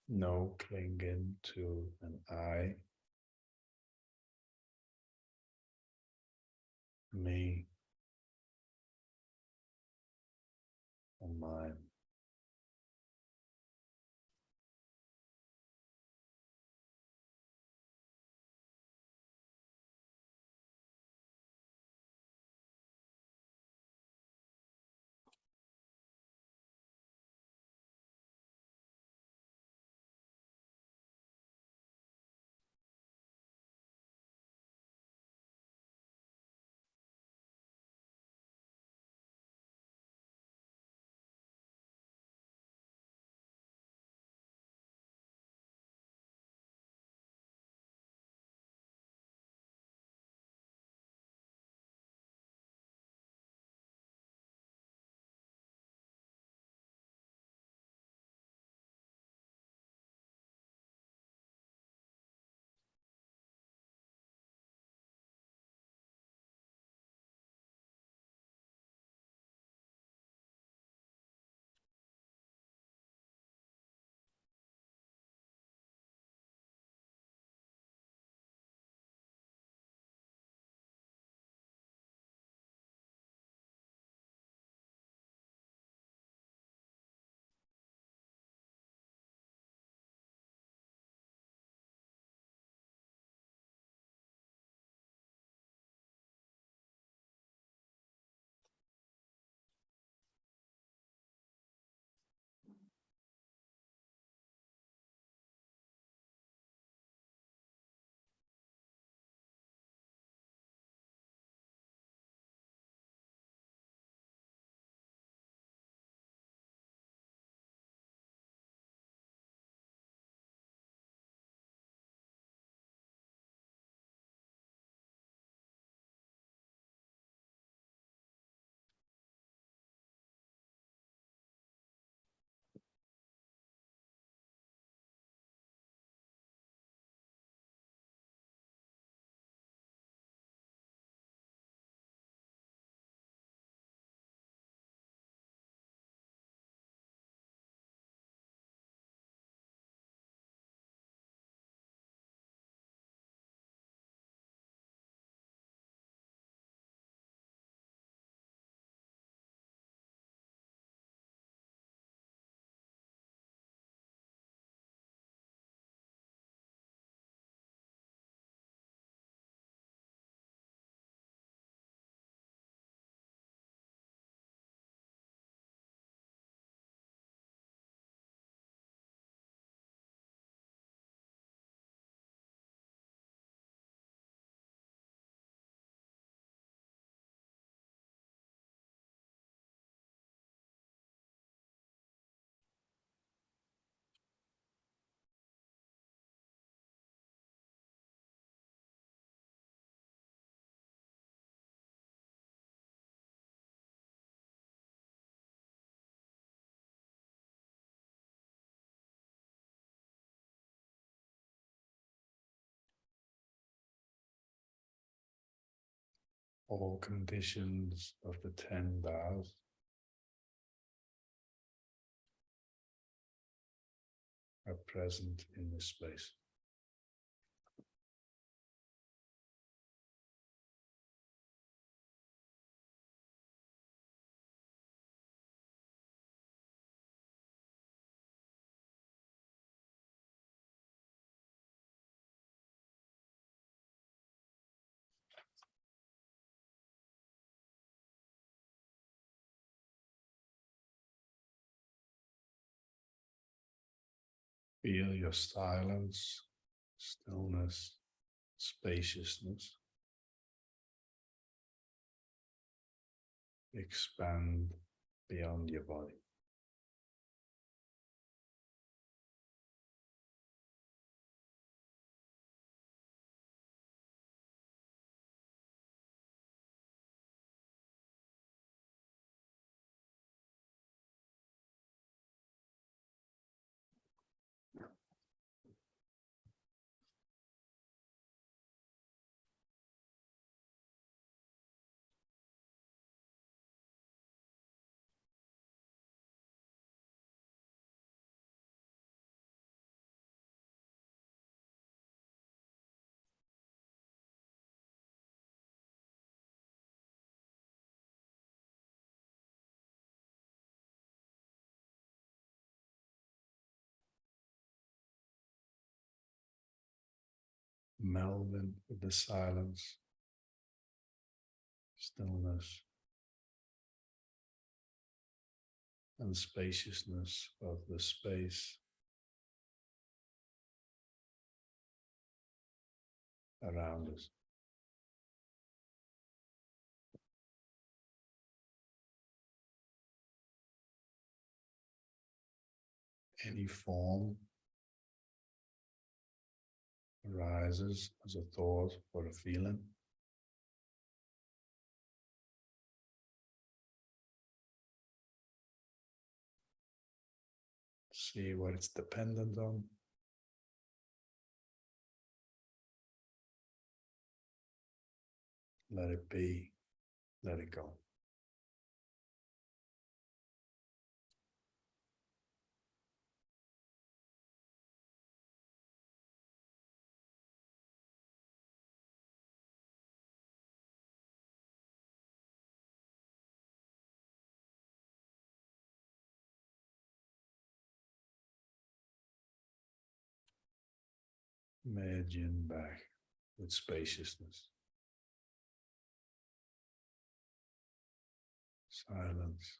No clinging to an I, me, or mine. all conditions of the 10 Tao's are present in this space. Feel your silence, stillness, spaciousness expand beyond your body. Melding with the silence, stillness, and spaciousness of the space around us. Any form arises as a thought or a feeling. See what it's dependent on. Let it be, let it go. Merging back with spaciousness, silence,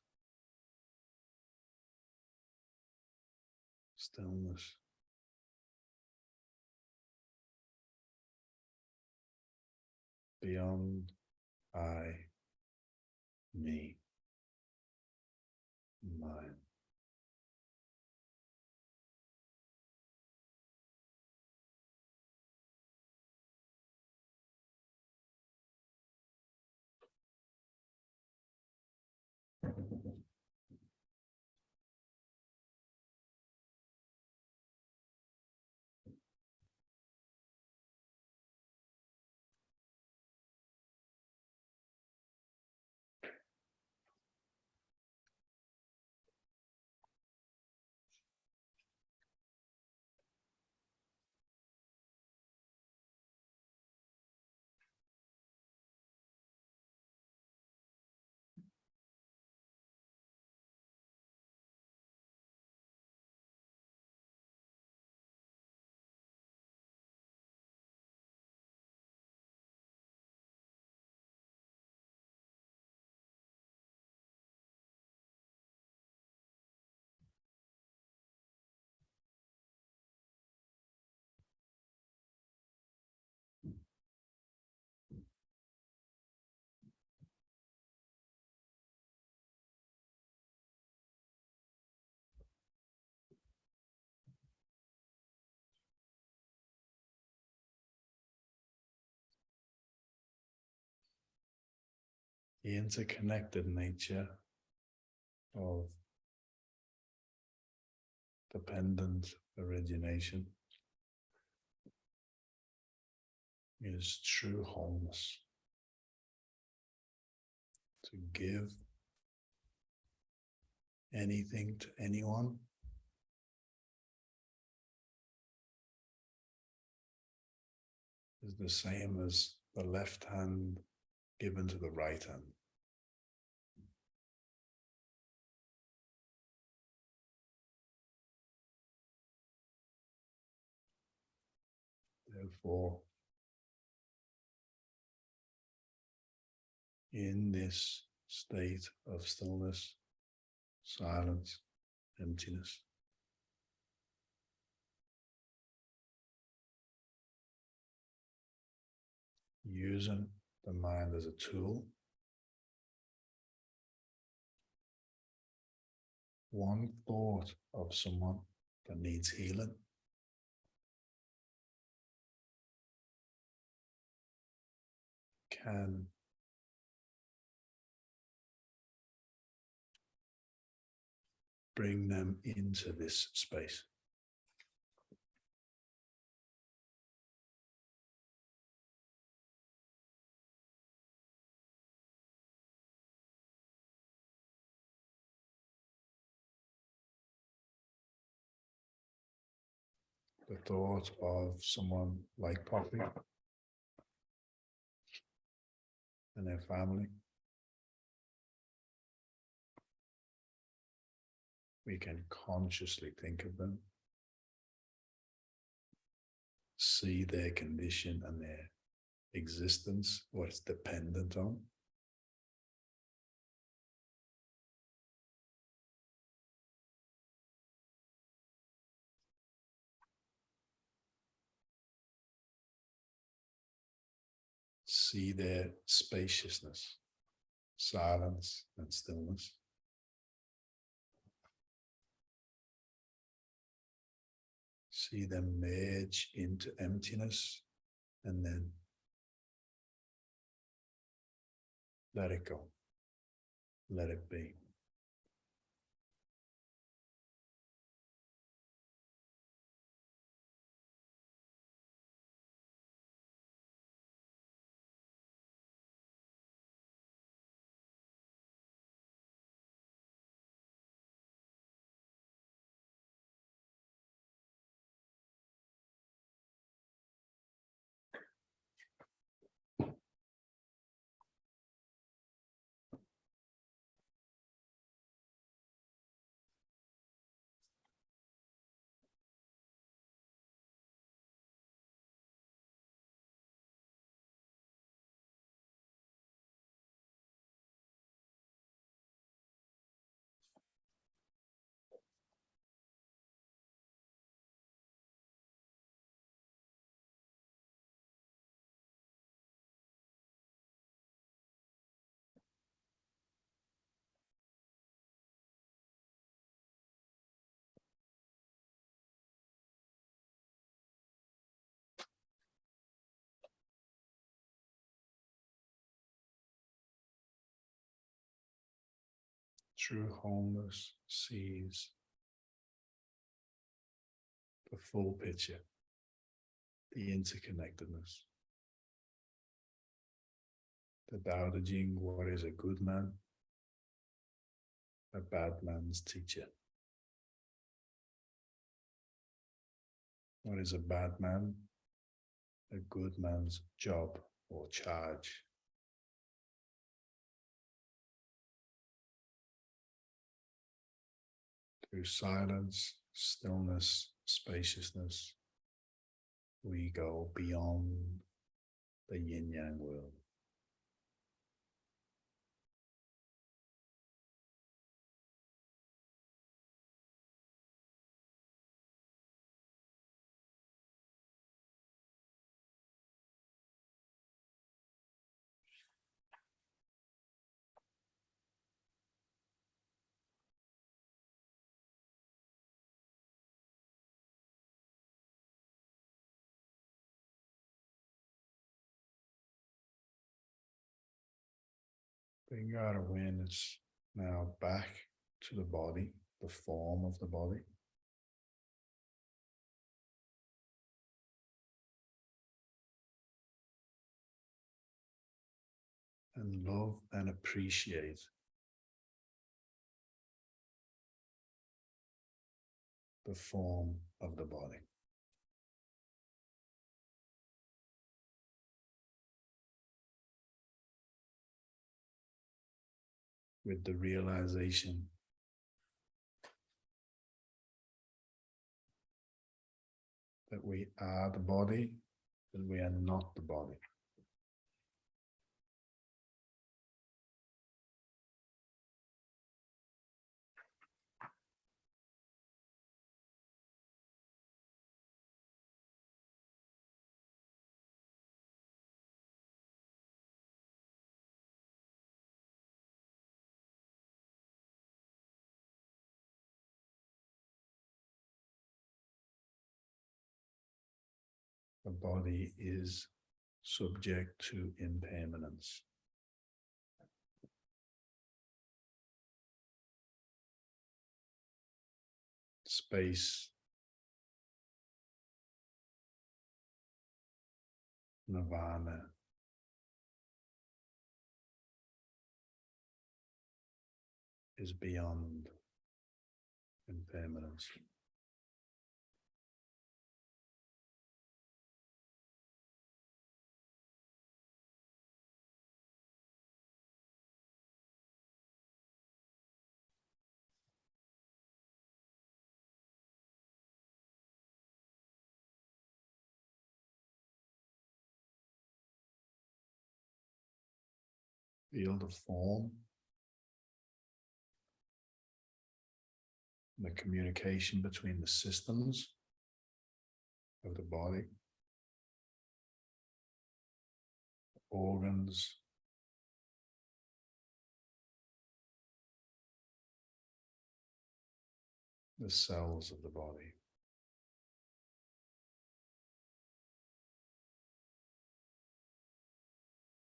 stillness, beyond I, me, mine. The interconnected nature of dependent origination is true wholeness. to give anything to anyone is the same as the left hand given to the right hand. Therefore, in this state of stillness, silence, emptiness, using the mind as a tool, one thought of someone that needs healing can bring them into this space. The thought of someone like Poppy and their family. We can consciously think of them, see their condition and their existence, what it's dependent on. See their spaciousness, silence, and stillness. See them merge into emptiness and then let it go, let it be. True wholeness sees the full picture, the interconnectedness. The Tao Te Ching, what is a good man? A bad man's teacher. What is a bad man? A good man's job or charge. Through silence, stillness, spaciousness, we go beyond the yin-yang world. Bring our awareness now back to the body, the form of the body. and love and appreciate the form of the body. With the realization that we are the body, that we are not the body. The body is subject to impermanence. Space, nirvana, is beyond impermanence. Feel the form, the communication between the systems of the body, organs, the cells of the body.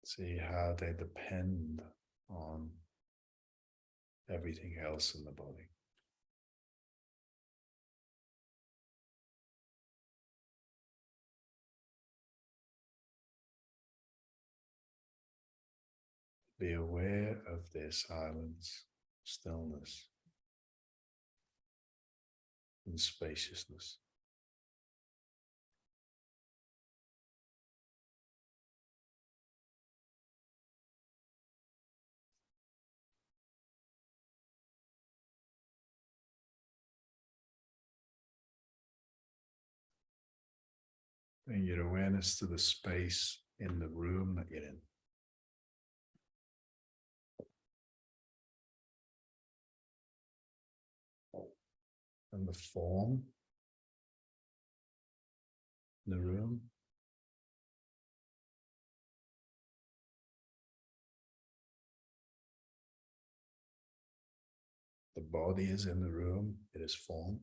See how they depend on everything else in the body. Be aware of their silence, stillness, and spaciousness. Bring your awareness to the space in the room that you're in. And the form in the room. The body is in the room, it is form.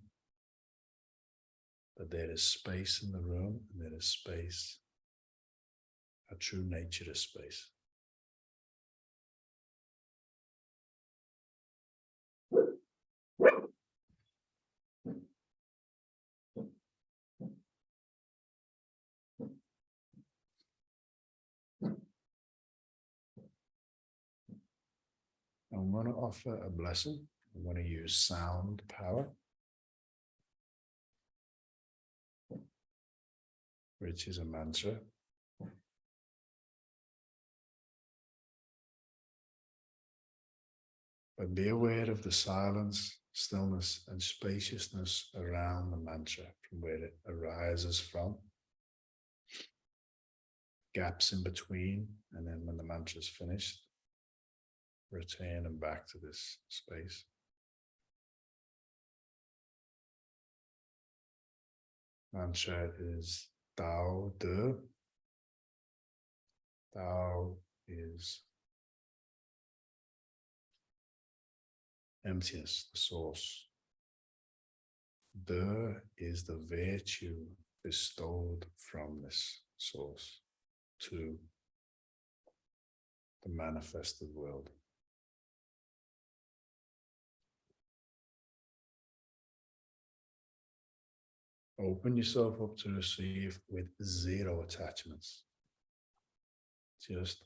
But there is space in the room, and there is space. A true nature is space. I'm going to offer a blessing. I'm going to use sound power, which is a mantra. But be aware of the silence, stillness, and spaciousness around the mantra, from where it arises from. Gaps in between, and then when the mantra is finished, return and back to this space. Mantra is Tao De. Tao is emptiness, the source. De is the virtue bestowed from this source to the manifested world. Open yourself up to receive with zero attachments. Just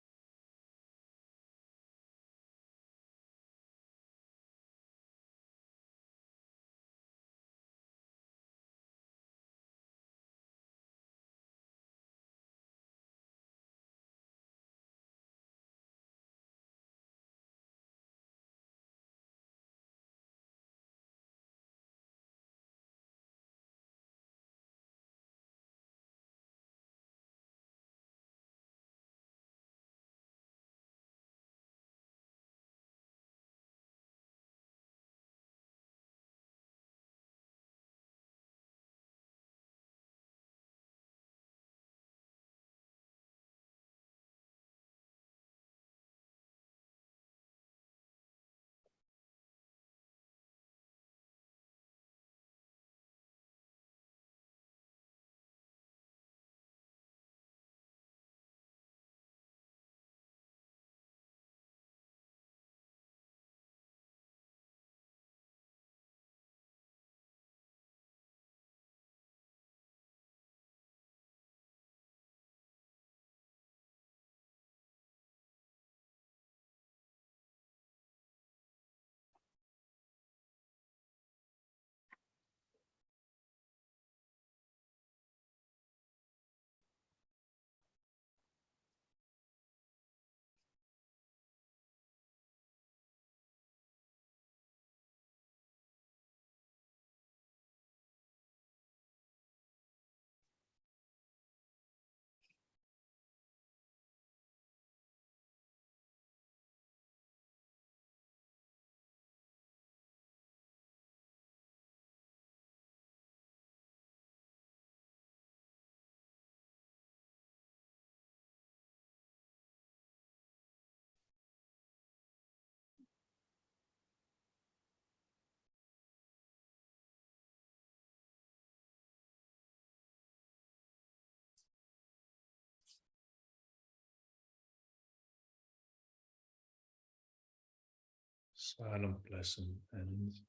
silent blessing ends.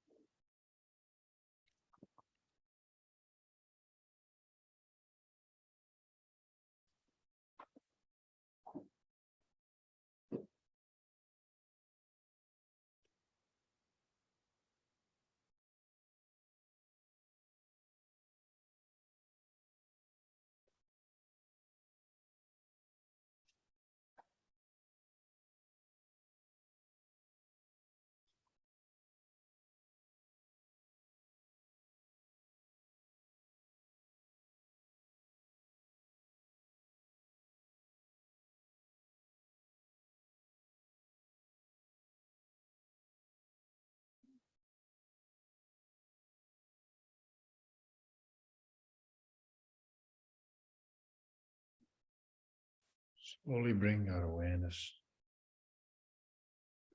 Slowly bring our awareness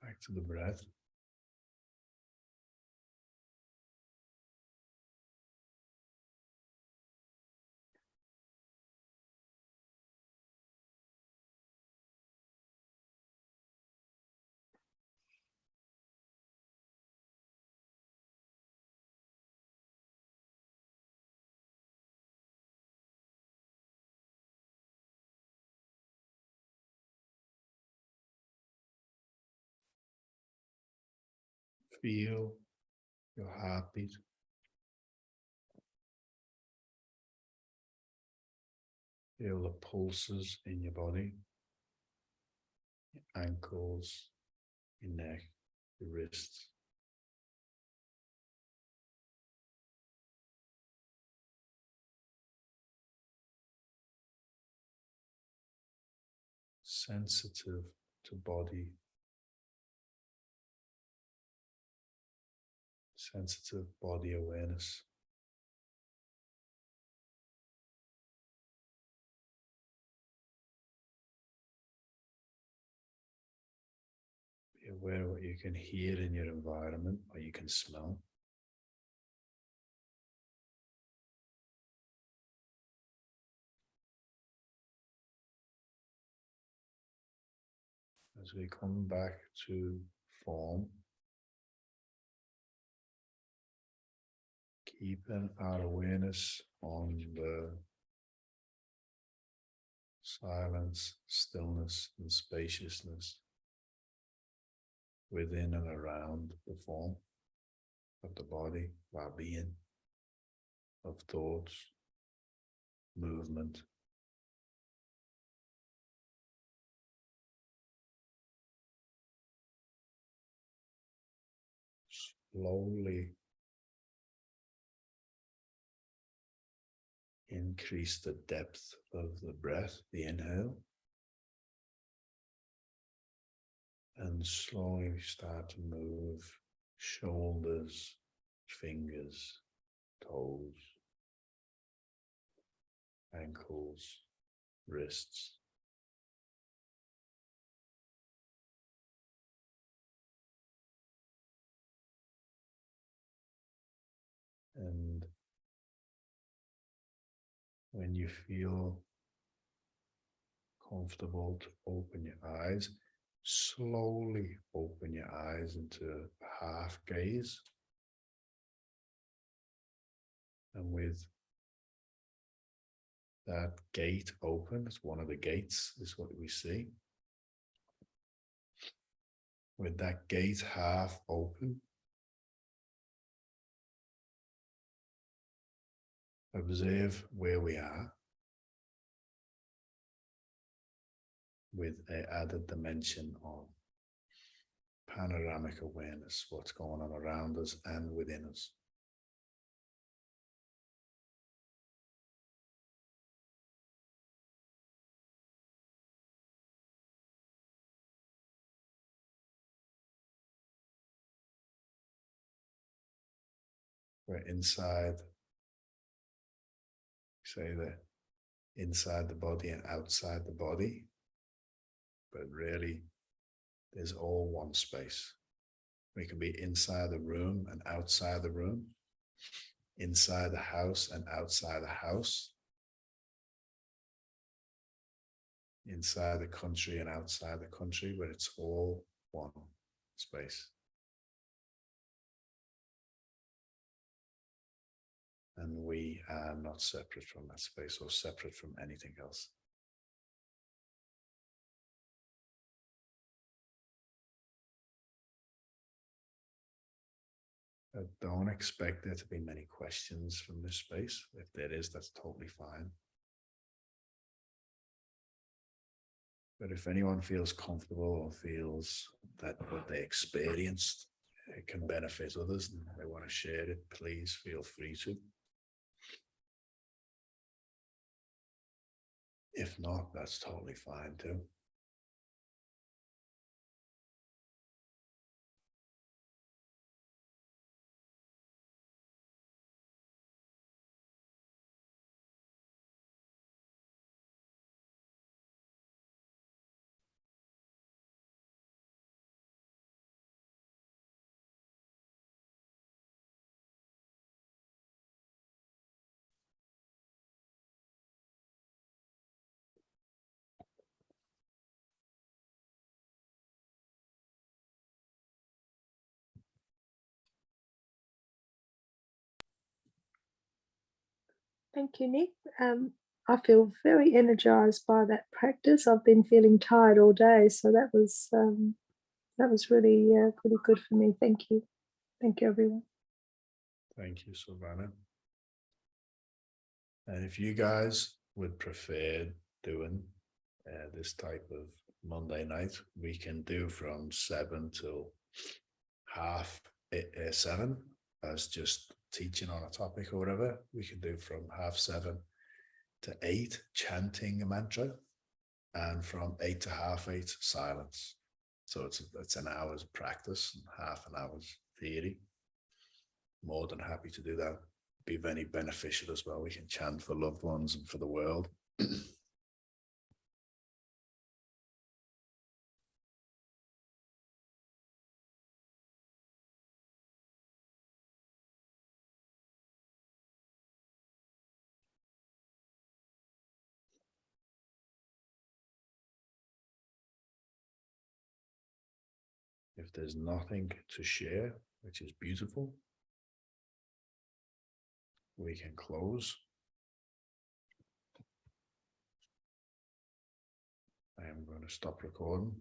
back to the breath. Feel your heartbeat. Feel the pulses in your body, your ankles, your neck, your wrists. Sensitive to body, sensitive body awareness. Be aware of what you can hear in your environment, what you can smell. As we come back to form, keeping our awareness on the silence, stillness, and spaciousness within and around the form of the body, of our being, of thoughts, movement. Slowly increase the depth of the breath, the inhale, and slowly start to move shoulders, fingers, toes, ankles, wrists. And when you feel comfortable to open your eyes, slowly open your eyes into a half gaze. And with that gate open, it's one of the gates, is what we see. With that gate half open, observe where we are with an added dimension of panoramic awareness, what's going on around us and within us. We're inside, say that inside the body and outside the body, but really there's all one space. We can be inside the room and outside the room, inside the house and outside the house, inside the country and outside the country, but it's all one space. and we are not separate from that space or separate from anything else. I don't expect there to be many questions from this space. If there is, that's totally fine. But if anyone feels comfortable or feels that what they experienced it can benefit others and they want to share it, please feel free to. If not, that's totally fine too. Thank you, Nick. I feel very energized by that practice. I've been feeling tired all day, so that was really pretty good for me. Thank you. Thank you, everyone. Thank you, Savannah. And if you guys would prefer doing this type of Monday night, we can do from 7 till 7 as just teaching on a topic or whatever. We can do from 7:30 to 8 chanting a mantra, and from 8 to 7:30 silence. So it's an hour's practice and half an hour's theory. More than happy to do that. Be very beneficial as well. We can chant for loved ones and for the world. If there's nothing to share, which is beautiful, we can close. I am going to stop recording.